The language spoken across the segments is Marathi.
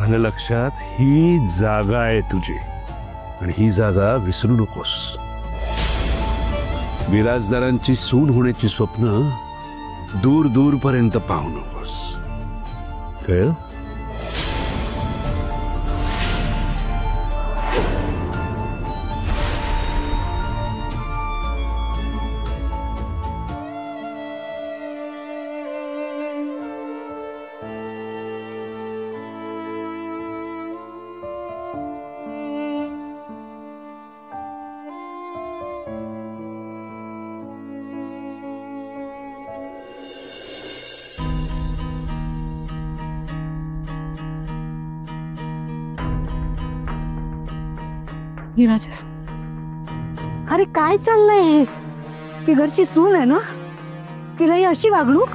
आलं लक्षात, ही जागा आहे तुझी आणि ही जागा विसरू नकोस. बिराजदारांची सून होण्याची स्वप्न दूर दूर पर्यंत पाहू नकोस. कळलं? विराजस, अरे काय चाललंय? ती घरची सून आहे ना, तिलाही अशी वागणूक?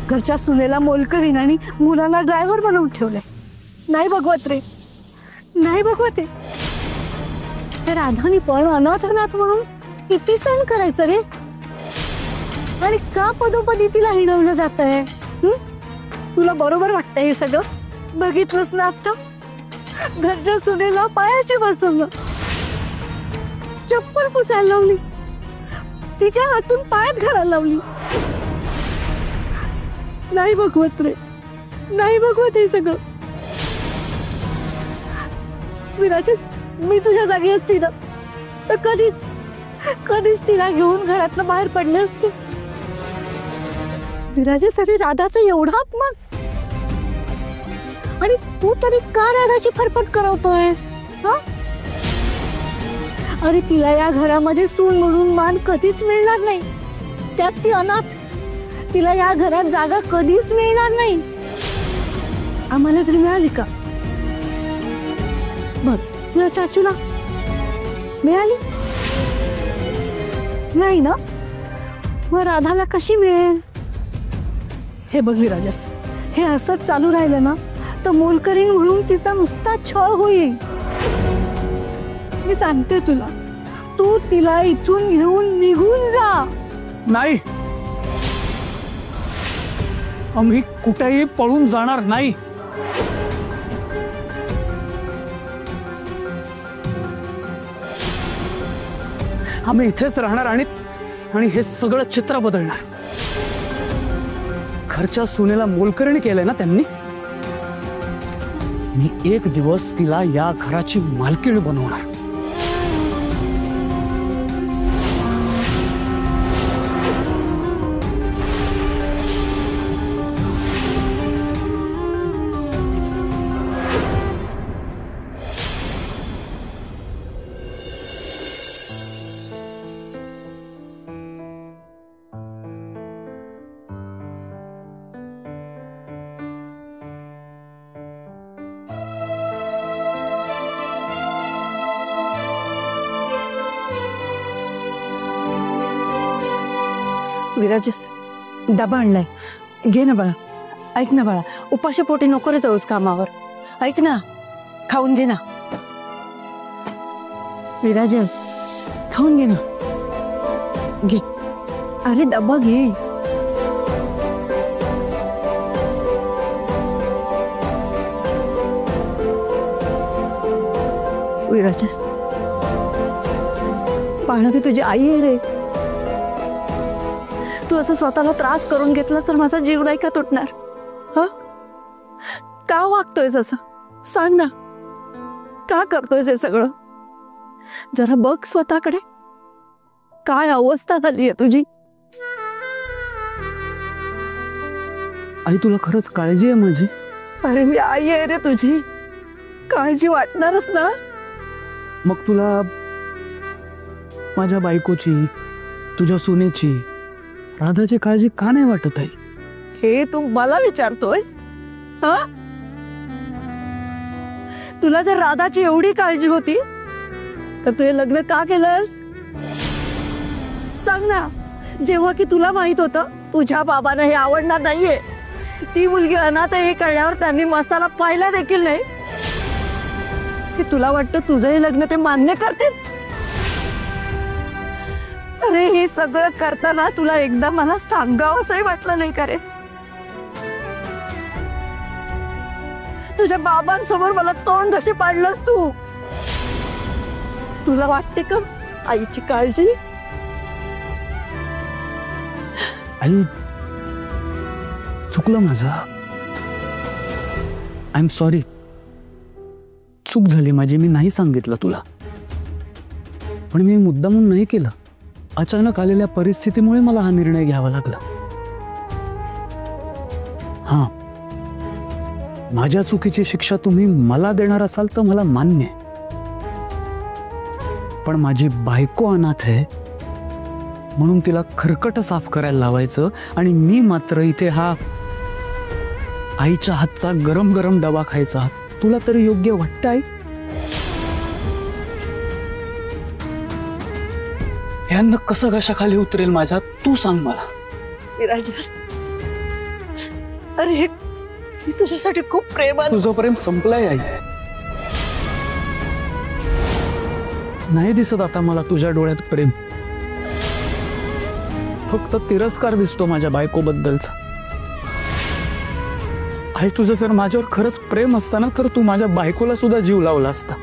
घरच्या सुनेला मोलकरीण आणि मुलाला ड्रायव्हर बनवून ठेवलंय. नाही भगवत रे, नाही भगवत आहे. राधानी पण अनाथ म्हणून किती सहन करायचं रे? आणि का पदोपदी तिला हिणवलं जात आहे? तुला बरोबर वाटतंय हे सगळं? बघितलंस ना आता, घरच्या सुनेला पायाची बसवलं, चप्पल पुसायला लावली, तिच्या हातून पायात घालायला लावली. नाही भगवत रे, नाही भगवत हे सगळं. विराजस, मी तुझ्या जागी असती ना तर कधीच कधीच तिला घेऊन घरातनं बाहेर पडले असते. विराजासाठी राधाचा एवढा अपमान, आणि तू तरी का राधाची फरफट करवतोयस? अरे तिला या घरामध्ये सून म्हणून मान कधीच मिळणार नाही. त्यात ती अनाथ, तिला या घरात जागा कधीच मिळणार नाही. आम्हाला तरी मिळाली का? बघ, तुझ्या चाचूला मिळाली नाही ना, मग राधाला कशी मिळेल? हे बघ विराजस, हे असंच चालू राहिलं ना तर मोलकरीण म्हणून तिचा नुसता छळ होईल. मी सांगते तुला, तू तिला इथून घेऊन निघून जा. नाही, आम्ही कुठेही पळून जाणार नाही. आम्ही इथेच राहणार आणि हे सगळं चित्र बदलणार. घरच्या सुनेला मोलकरीण केलंय ना त्यांनी. मी एक दिवस तिला या घराची मालकीण बनवणार. विराजस, डबा आणलाय, घे ना बाळा. ऐक ना बाळा, उपाशी पोटी नको रे जाऊस कामावर. ऐक ना, खाऊन घे ना. विराजस, खाऊन घे ना, घे. अरे डबा घे. विराजस, पाहणारी तुझी आई आहे रे. तू असं स्वतःला त्रास करून घेतलास तर माझा जीव नाही का तुटणार? का वागतोयस असं? सांग ना, का करतोयस हे सगळं? जरा बघ स्वतःकडे, काय अवस्था झाली आहे तुझी. आई, तुला खरंच काळजी आहे माझी? अरे मी आई आहे रे तुझी, काळजी वाटणारच ना. मग तुला माझ्या बायकोची, तुझ्या सुनेची, राधाची काळजी का नाही वाटत आहे? हे तू मला विचारतोयस? तुला जर राधाची एवढी काळजी होती तर तू हे लग्न का केलंस? सांग ना. जेव्हा की तुला माहित होतं तुझ्या बाबांना हे आवडणार नाहीये, ती मुलगी अनाथ आहे हे कळल्यावर त्यांनी मसाला पाहिला देखील नाही, की तुला वाटतं तुझं हे लग्न ते मान्य करतील? अरे हे सगळं करताना तुला एकदा मला सांगावंसही वाटलं नाही का रे? तुझ्या बाबांसमोर मला तोंड कसे पाडलंस तू? तुला वाटते का आईची काळजी? आई, चुकलं माझं. I am sorry. चूक झाली माझी, मी नाही सांगितलं तुला. पण मी मुद्दामून नाही केलं. अचानक आलेल्या परिस्थितीमुळे मला हा निर्णय घ्यावा लागला. हां, माझ्या चुकीची शिक्षा तुम्ही मला देणार असाल तर मला मान्य आहे. पण माझी बायको अनाथ आहे म्हणून तिला खरकट साफ करायला लावायचं आणि मी मात्र इथे हा आईच्या हातचा गरम गरम डबा खायचा, तुला तरी योग्य वाटतं आई? यांना कसं घशाखाली उतरेल माझ्या, तू सांग मला. विराजस, अरे मी तुझ्यासाठी खूप प्रेमान. तुझं प्रेम संपलंय आई. नाही दिसत आता मला तुझ्या डोळ्यात प्रेम. फक्त तिरस्कार दिसतो माझ्या बायकोबद्दलचा. आई, तुझं जर माझ्यावर खरंच प्रेम असताना तर तू माझ्या बायकोला सुद्धा जीव लावला असता.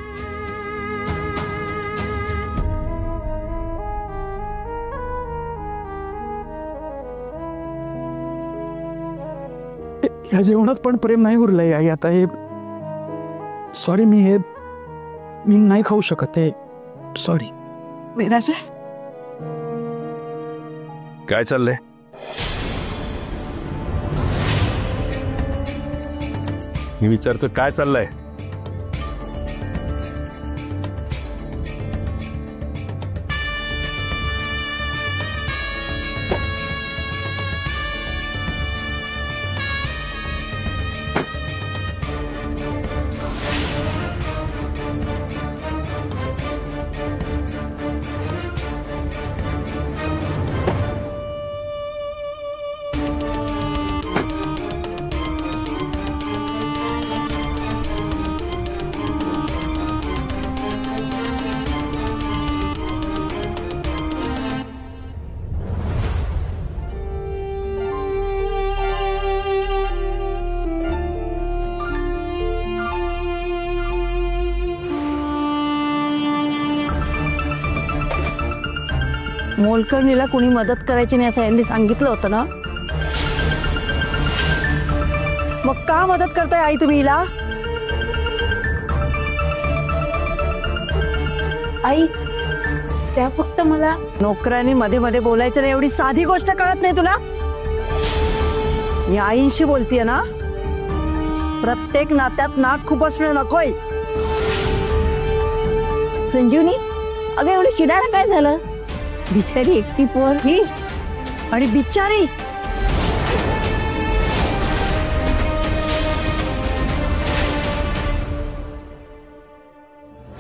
या जेवणात पण प्रेम नाही उरलंय आई आता. हे सॉरी, मी नाही खाऊ शकत हे. सॉरी. विराजस, काय चाललंय? मी विचारतो काय चाललंय? मोलकर्णीला कोणी मदत करायची नाही असं यांनी सांगितलं होतं ना. मग का मदत करताय आई तुम्ही हिला? आई, त्या फक्त मला नोकरांनी मध्ये मध्ये बोलायचं नाही एवढी साधी गोष्ट कळत नाही तुला? मी आईंशी बोलतीये ना. प्रत्येक नात्यात नाक खुपसणं नकोय. संजीवनी, अगं एवढी चिडायला काय झालं? बिचारी एकटी पोर. ही आणि बिचारी.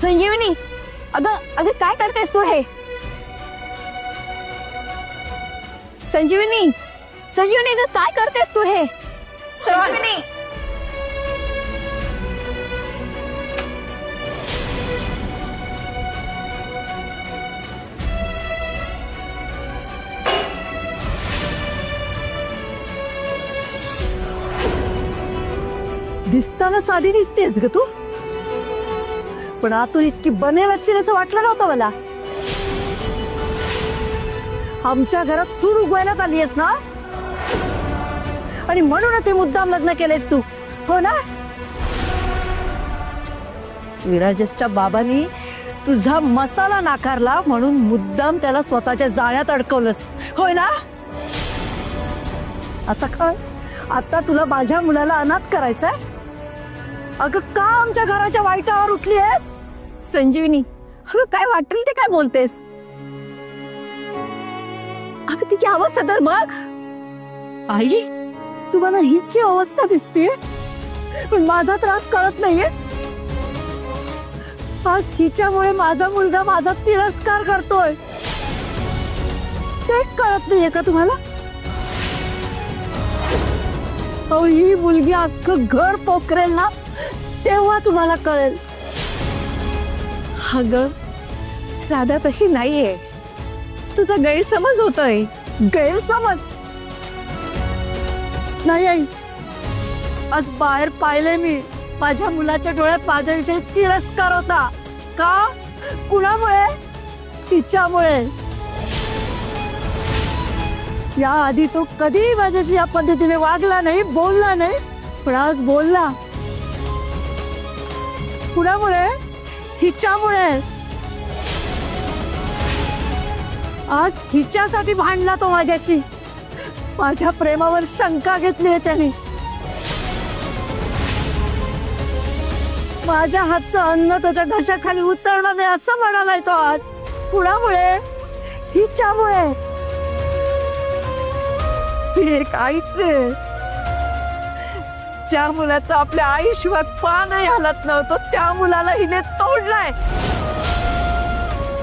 संजीवनी, अगं काय करतेस तू हे? संजीवनी, अगं काय करतेस तू हे? संजीवनी, दिसताना साधी दिसतेस ग तू, पण आतून इतकी बनेल असशील असं वाटलं नव्हतं मला. आमच्या घरात सूड उगवायला आलीयस ना, आणि म्हणूनच हे मुद्दाम लग्न केलेस तू, हो ना? विराजसच्या बाबांनी तुझा मसाला नाकारला म्हणून मुद्दाम त्याला स्वतःच्या जाळ्यात अडकवलंस, होय ना? आता काय, आता तुला माझ्या मुलाला अनाथ करायचंय? अगं का आमच्या घराच्या वाईटावर उठली आहेस? संजीवनी, अगं काय वाटेल ते काय बोलतेस? अगं तिची अवस्था तर बघ. आई, तुम्हाला हिची अवस्था दिसते पण माझा त्रास कळत नाहीये. आज हिच्यामुळे माझा मुलगा माझा तिरस्कार करतोय, ते कळत नाहीये का तुम्हाला? अहो, ही मुलगी अख्खं घर पोखरेल ना तेव्हा तुम्हाला कळेल. अगं राधा तशी नाहीये, तुझा गैरसमज होतोय. गैरसमज नाही आई. आज बाहेर पाहिले मी माझ्या मुलाच्या डोळ्यात माझ्याविषयी तिरस्कार होता. का? कुणामुळे? तिच्यामुळे. या आधी तो कधी माझ्याशी या पद्धतीने वागला नाही, बोलला नाही, पण आज बोलला. कुणामुळे? हिच्यामुळे. आज हिच्यासाठी भांडला तो माझ्याशी. माझ्या प्रेमावर शंका घेतली आहे त्याने. माझ्या हातचं अन्न त्याच्या घशाखाली उतरणार नाही असं म्हणालाय तो आज. कुणामुळे? हिच्यामुळे. ही एक आईच आहे. ज्या मुलाचं आपल्या आईशिवाय पानही हलत नव्हतं त्या मुलाला हिने तोडलाय.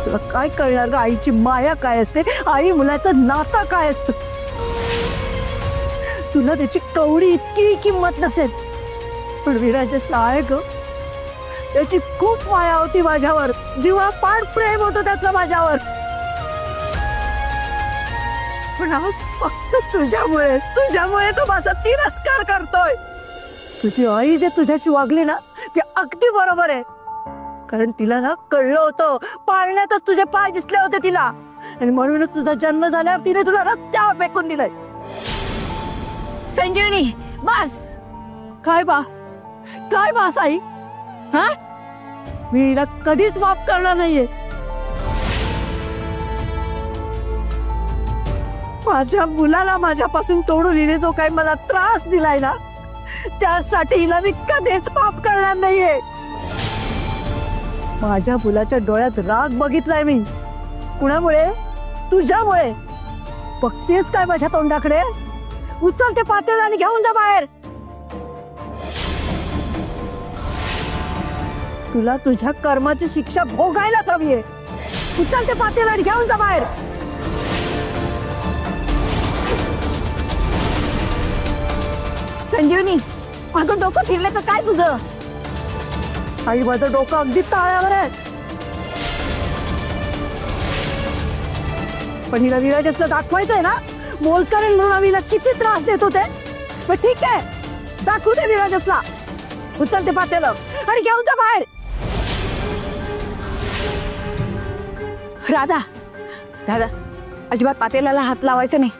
तुला काय कळणार ग आईची माया काय असते, आई मुलाचं नातं काय असतं. तुला त्याची कवडी इतकी किंमत नसेल, पण विराजसला आहे ग. त्याची खूप माया होती माझ्यावर, जीवापाड प्रेम होतं त्याचं माझ्यावर. पण आज फक्त तुझ्यामुळे तो माझा तिरस्कार करतोय. तुझी आई जे तुझ्याशी वागली ना ते अगदी बरोबर आहे. कारण तिला ना कळलं होतं, पाळण्यातच तुझे पाय दिसले होते तिला, आणि म्हणूनच तुझा जन्म झाल्यावर तिने तुला रस्त्यावर फेकून दिलंय. संजीवनी बस. काय बास? काय बास आई? हा? मी हिला कधीच माफ करणार नाहीये. माझ्या मुलाला माझ्यापासून तोडून हिने जो काही मला त्रास दिलाय ना त्यासाठी हिला मी कधीच माफ करणार नाहीये. माझ्या मुलाच्या डोळ्यात राग बघितलाय मी. कुणामुळे? तुझ्यामुळे. बघतेस काय माझ्या तोंडाकडे? उचल ते पातेलं आणि घेऊन जा बाहेर. तुला तुझ्या कर्माची शिक्षा भोगायलाच हवीये. उचल ते पातेलं आणि घेऊन जा बाहेर. संजीवनी अगं डोकं फिरलं का काय तुझं? आई माझं डोकं अगदी ताळ्यावर आहे. पण हिला विराजसला दाखवायचंय ना मोलकरण म्हणून हिला किती त्रास देत होते. पण ठीक आहे, दाखवू दे विराजसला. उचल ते पातेलं आणि घेऊन जा बाहेर. राधा दादा अजिबात पातेल्याला हात लावायचा नाही.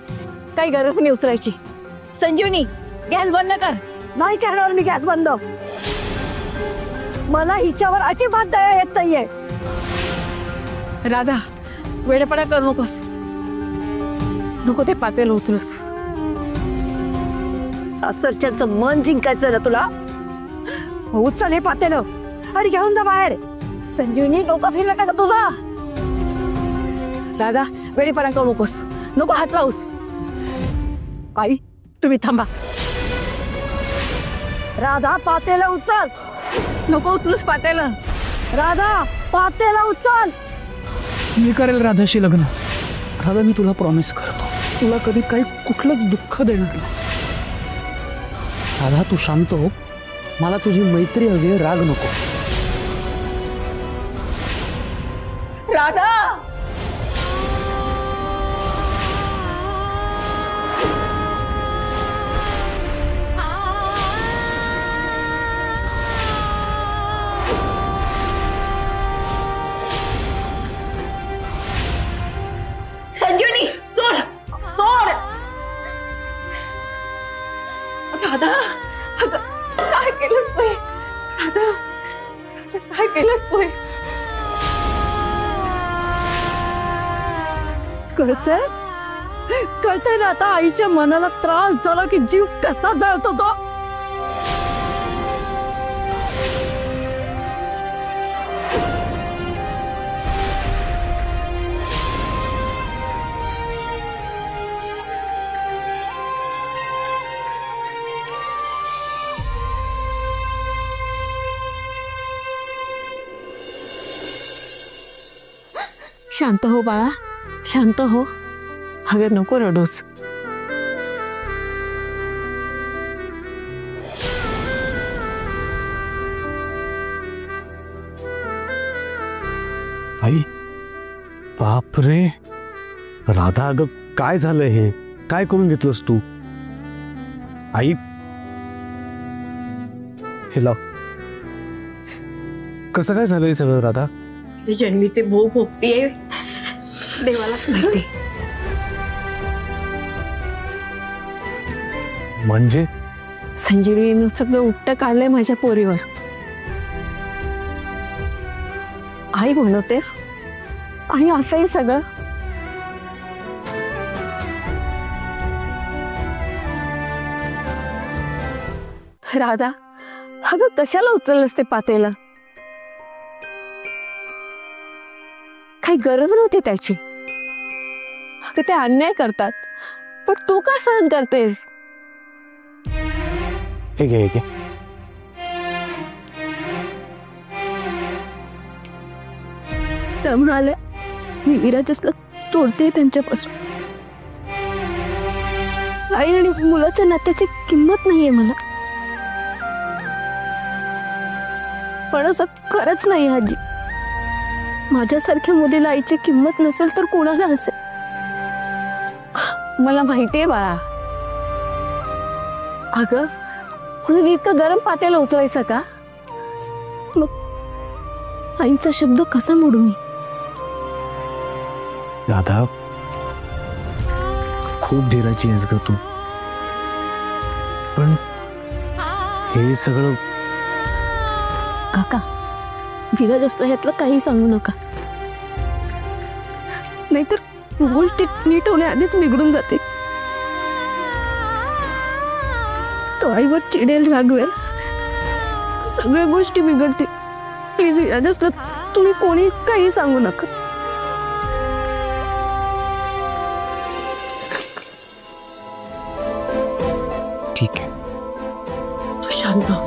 काही गरज नाही उचलायची. संजीवनी गॅस बंद कर. नाही करणार मी गॅस बंद. मला हिच्यावर अजिबात दया येत नाहीये. राधा वेडेपणा करू नकोस. नको ते पातेलं उचलूस. सासरच्यांचं मन जिंकायचं ना तुला. उचल हे पातेलं आणि घेऊन जा बाहेर. संजीवनी डोकं फिरलं का तुझा? राधा वेडेपणा करू नकोस. नको हात लावूस. आई तुम्ही थांबा. राधा पातेलं उचल. नको उचलूस पातेलं. राधा पातेलं उचल. मी करेल राधाशी लग्न. राधा मी तुला प्रॉमिस करतो, तुला कधी काही कुठलंच दुःख देणार नाही. राधा तू शांत हो. मला तुझी मैत्री हवी, राग नको. राधा संजीवनी सोड सोड. राधा काय केलंस तू? राधा काय केलंस तू? कळतंय ना आता आईच्या मनाला त्रास झाला की जीव कसा जळतो तो. शांत हो बाळा, शांत हो. अगं नको रडूस. आई बापरे. राधा अगं काय झालं हे? काय करून घेतलंस तू? आई हे लाव, कसं काय झालं हे सगळं राधा? जन्मीचे भोग भोगतीये देवालाच माहिती. म्हणजे संजीवनीनं सगळं उलट काढलंय माझ्या पोरीवर. आई म्हणतेस आणि असंही सगळं. राधा, अगं कशाला उचललंस ते पातेला? काही गरज नव्हती त्याची. अगं ते अन्याय करतात, पण तू का सहन करतेस? हे घे. त्या म्हणाल्या मी विराजसला तोडते त्यांच्यापासून. आई आणि मुलाच्या नात्याची किंमत नाहीये मला. पण असं खरंच नाही आजी. माझ्यासारख्या मुलीला आईची किंमत नसेल तर कोणाला असेल? मला माहितीये बाळा. अगं म्हणून इतकं गरम पातेला उचलायचं का? मग आईचा शब्द कसा मोडू मी? राधा, खूप धीराची आहेस ग तू. पण हे सगळं काका, विराज असतं ह्यातलं काही सांगू नका, नाहीतर गोष्टी नीट होण्याआधीच बिघडून जाते. तो आईवर चिडेल, रागवेल, सगळ्या गोष्टी बिघडतील. प्लीज विराज असलं तुम्ही कोणी काही सांगू नका. ठीक आहे. तू शांत हो.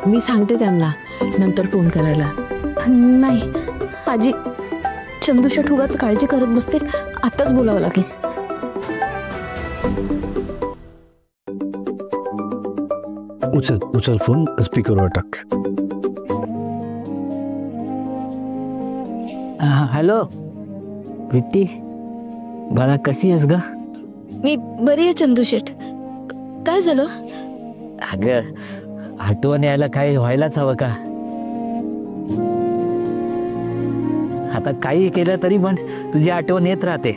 मी सांगते त्यांना नंतर फोन करायला. नाही आजी, चंदूशेठ उगाच काळजी करत बसतील. आताच बोलावं लागेल. उचल फोन, स्पीकरवर टाक. हॅलो विट्टी, बाळा कशी आहेस ग? मी बरी आहे चंदूशेठ. काय झालं? अगं आठवण यायला काय व्हायलाच हवं का? आता काही केलं तरी पण तुझी आठवण येत राहते.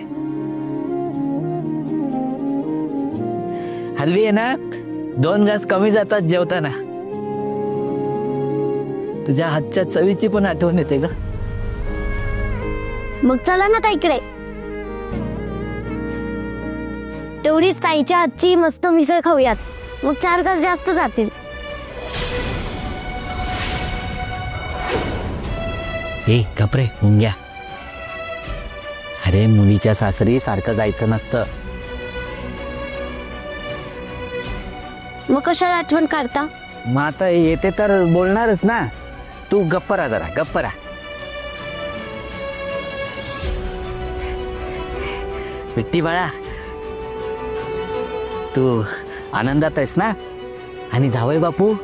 हल्ली आहे ना 2 घास कमी जातात जेवताना. तुझ्या हातच्या चवीची पण आठवण येते ग. मग चला ना ताईकडे, तेवढीच ताईच्या हातची मस्त मिसळ खाऊयात. मग 4 घास जास्त जातील. ए कपरे मुंग्या, अरे मुलीच्या सासरी सारखं जायचं नसतं. मग कशाला आठवण काढता? मग आता येते तर बोलणारच ना. तू गप्प राहा जरा, गप्प राहा. विट्टी बाळा, तू आनंदात आहेस ना? आणि जावई बापू